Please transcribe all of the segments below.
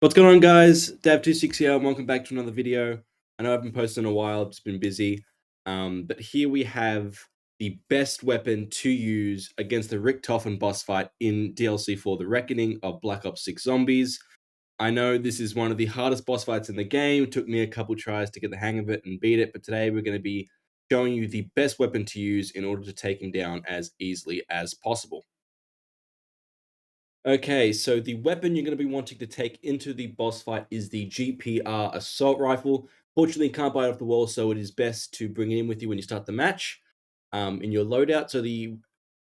What's going on, guys? Dav26 here, and welcome back to another video. I know I've been posting in a while, I've just been busy. But here we have the best weapon to use against the Richtofen boss fight in DLC 4, The Reckoning of Black Ops 6 Zombies. I know this is one of the hardest boss fights in the game. It took me a couple tries to get the hang of it and beat it, but today we're going to be showing you the best weapon to use in order to take him down as easily as possible. Okay, so the weapon you're going to be wanting to take into the boss fight is the GPR Assault Rifle. Fortunately, you can't buy it off the wall, so it is best to bring it in with you when you start the match in your loadout. So the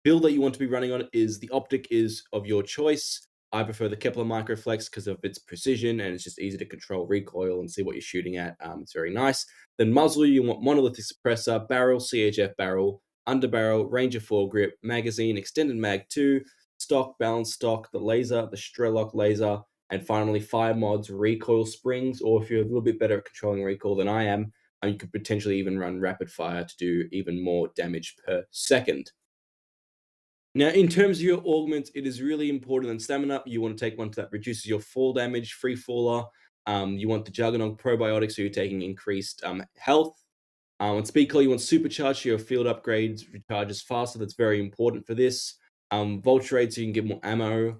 build that you want to be running on is the optic is of your choice. I prefer the Kepler Microflex because of its precision and it's just easy to control recoil and see what you're shooting at. It's very nice. Then muzzle, you want monolithic suppressor, barrel, CHF barrel, underbarrel, Ranger foregrip, magazine, extended mag 2, stock, balanced stock, the laser, the Strelok laser, and finally fire mods, recoil springs, or if you're a little bit better at controlling recoil than I am, and you could potentially even run rapid fire to do even more damage per second. Now, in terms of your augments, it is really important in stamina. You want to take one that reduces your fall damage, free faller. You want the Juggernaut probiotic, so you're taking increased health. On speed call, you want supercharge, so your field upgrades recharges faster. That's very important for this. Vulture Aid, so you can get more ammo.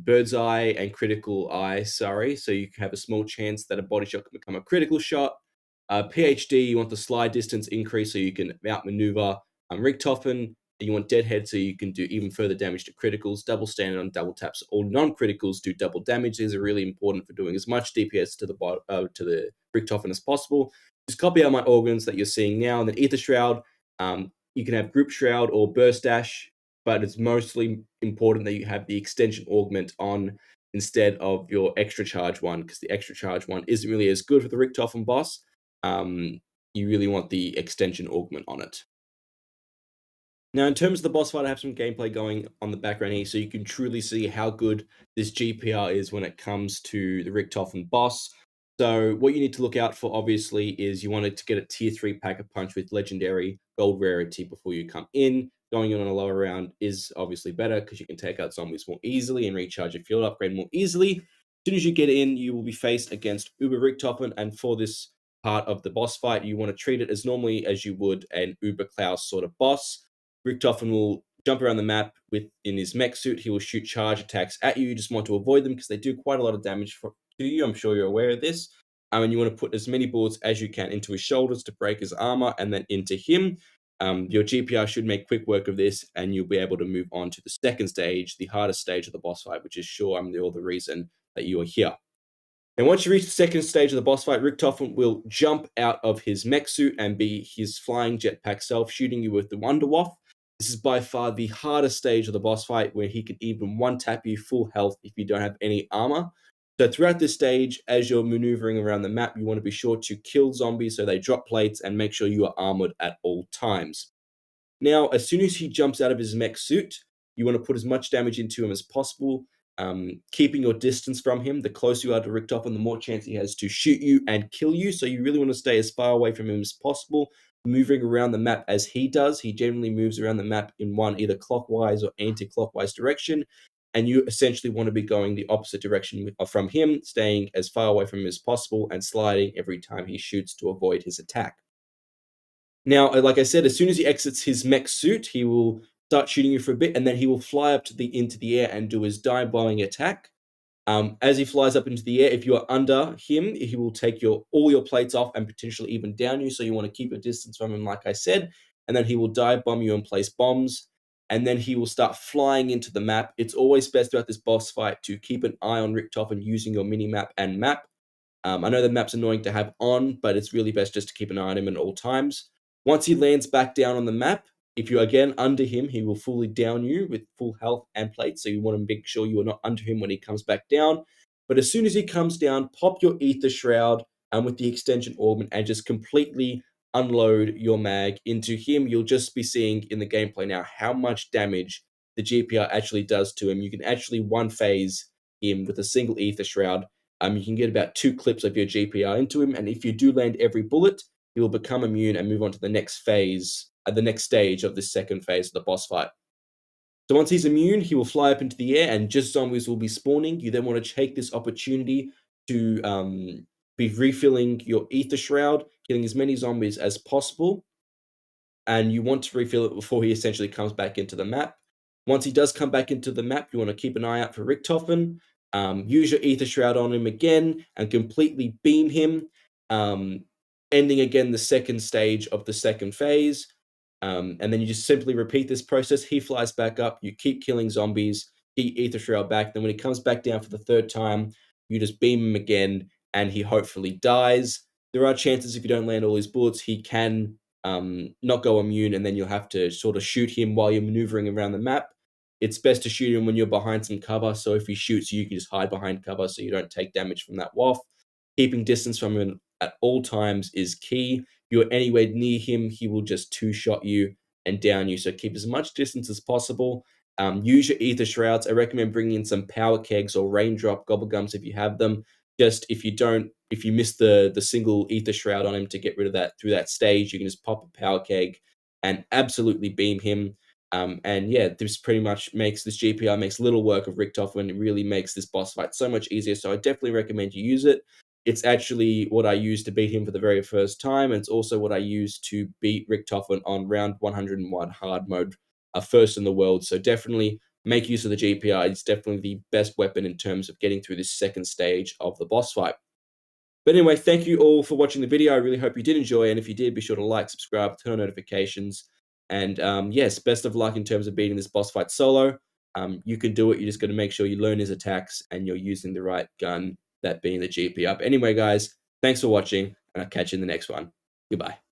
Bird's Eye and Critical Eye, so you can have a small chance that a body shot can become a critical shot. PhD, you want the slide distance increase, so you can outmaneuver Richtofen. You want Deadhead, so you can do even further damage to criticals. Double standard on double taps. All non-criticals do double damage. These are really important for doing as much DPS to the Richtofen as possible. Just copy out my organs that you're seeing now, and then Ether Shroud. You can have Group Shroud or Burst Dash, but it's mostly important that you have the extension augment on instead of your extra charge one, because the extra charge one isn't really as good for the Richtofen boss. You really want the extension augment on it. Now, in terms of the boss fight, I have some gameplay going on the background here, so you can truly see how good this GPR is when it comes to the Richtofen boss. So what you need to look out for, obviously, is you wanted to get a tier 3 pack-a-punch with legendary gold rarity before you come in. Going in on a lower round is obviously better because you can take out zombies more easily and recharge your field upgrade more easily. As soon as you get in, you will be faced against Uber Richtofen, and for this part of the boss fight, you want to treat it as normally as you would an Uber Klaus sort of boss. Richtofen will jump around the map in his mech suit. He will shoot charge attacks at you. You just want to avoid them because they do quite a lot of damage to you. I'm sure you're aware of this. And you want to put as many bullets as you can into his shoulders to break his armor and then into him. Your GPR should make quick work of this, and you'll be able to move on to the second stage, the hardest stage of the boss fight, which is sure I'm the reason that you are here. And once you reach the second stage of the boss fight, Richtofen will jump out of his mech suit and be his flying jetpack self, shooting you with the Wonder Waff. This is by far the hardest stage of the boss fight, where he can even one-tap you full health if you don't have any armor. So throughout this stage, as you're maneuvering around the map, you want to be sure to kill zombies so they drop plates and make sure you are armored at all times. Now, as soon as he jumps out of his mech suit, you want to put as much damage into him as possible, keeping your distance from him. The closer you are to Richtofen, the more chance he has to shoot you and kill you. So you really want to stay as far away from him as possible, moving around the map as he does. He generally moves around the map in one either clockwise or anti-clockwise direction, and you essentially want to be going the opposite direction from him, staying as far away from him as possible and sliding every time he shoots to avoid his attack. Now, like I said, as soon as he exits his mech suit, he will start shooting you for a bit, and then he will fly up into the air and do his dive-bombing attack. As he flies up into the air, if you are under him, he will take all your plates off and potentially even down you. So you want to keep a distance from him, like I said, and then he will dive bomb you and place bombs. And then he will start flying into the map. It's always best throughout this boss fight to keep an eye on Richtofen using your mini map and map. I know the map's annoying to have on, but it's really best just to keep an eye on him at all times. Once he lands back down on the map, if you're again under him, he will fully down you with full health and plates. So you want to make sure you are not under him when he comes back down. But as soon as he comes down, pop your Ether Shroud with the extension augment and just completely unload your mag into him. You'll just be seeing in the gameplay now how much damage the GPR actually does to him. You can actually one phase him with a single Ether Shroud. You can get about 2 clips of your GPR into him, and if you do land every bullet, he will become immune and move on to the next phase, the next stage of this second phase of the boss fight. So once he's immune, he will fly up into the air and just zombies will be spawning. You then want to take this opportunity to be refilling your ether shroud, killing as many zombies as possible, and you want to refill it before he essentially comes back into the map. Once he does come back into the map, you want to keep an eye out for Richtofen. Use your ether shroud on him again and completely beam him, ending again the second stage of the second phase. And then you just simply repeat this process. He flies back up. You keep killing zombies. Get ether shroud back. Then when he comes back down for the third time, you just beam him again, and he hopefully dies. There are chances if you don't land all his bullets, he can not go immune, and then you'll have to sort of shoot him while you're maneuvering around the map. It's best to shoot him when you're behind some cover, so if he shoots you, you can just hide behind cover so you don't take damage from that waff. Keeping distance from him at all times is key. If you're anywhere near him, he will just two-shot you and down you, so keep as much distance as possible. Use your ether shrouds. I recommend bringing in some power kegs or raindrop gobblegums if you have them. Just if you miss the single ether shroud on him to get rid of that through that stage, you can just pop a power keg and absolutely beam him. And yeah, this pretty much makes this GPR makes little work of Richtofen. It really makes this boss fight so much easier. So I definitely recommend you use it. It's actually what I used to beat him for the very first time, and it's also what I used to beat Richtofen on round 101 hard mode, first in the world. So definitely make use of the GPR. It's definitely the best weapon in terms of getting through this second stage of the boss fight. But anyway, thank you all for watching the video. I really hope you did enjoy, and if you did, be sure to like, subscribe, turn on notifications, and yes, best of luck in terms of beating this boss fight solo. You can do it. You just got to make sure you learn his attacks and you're using the right gun, that being the GP up. Anyway, guys, thanks for watching, and I'll catch you in the next one. Goodbye.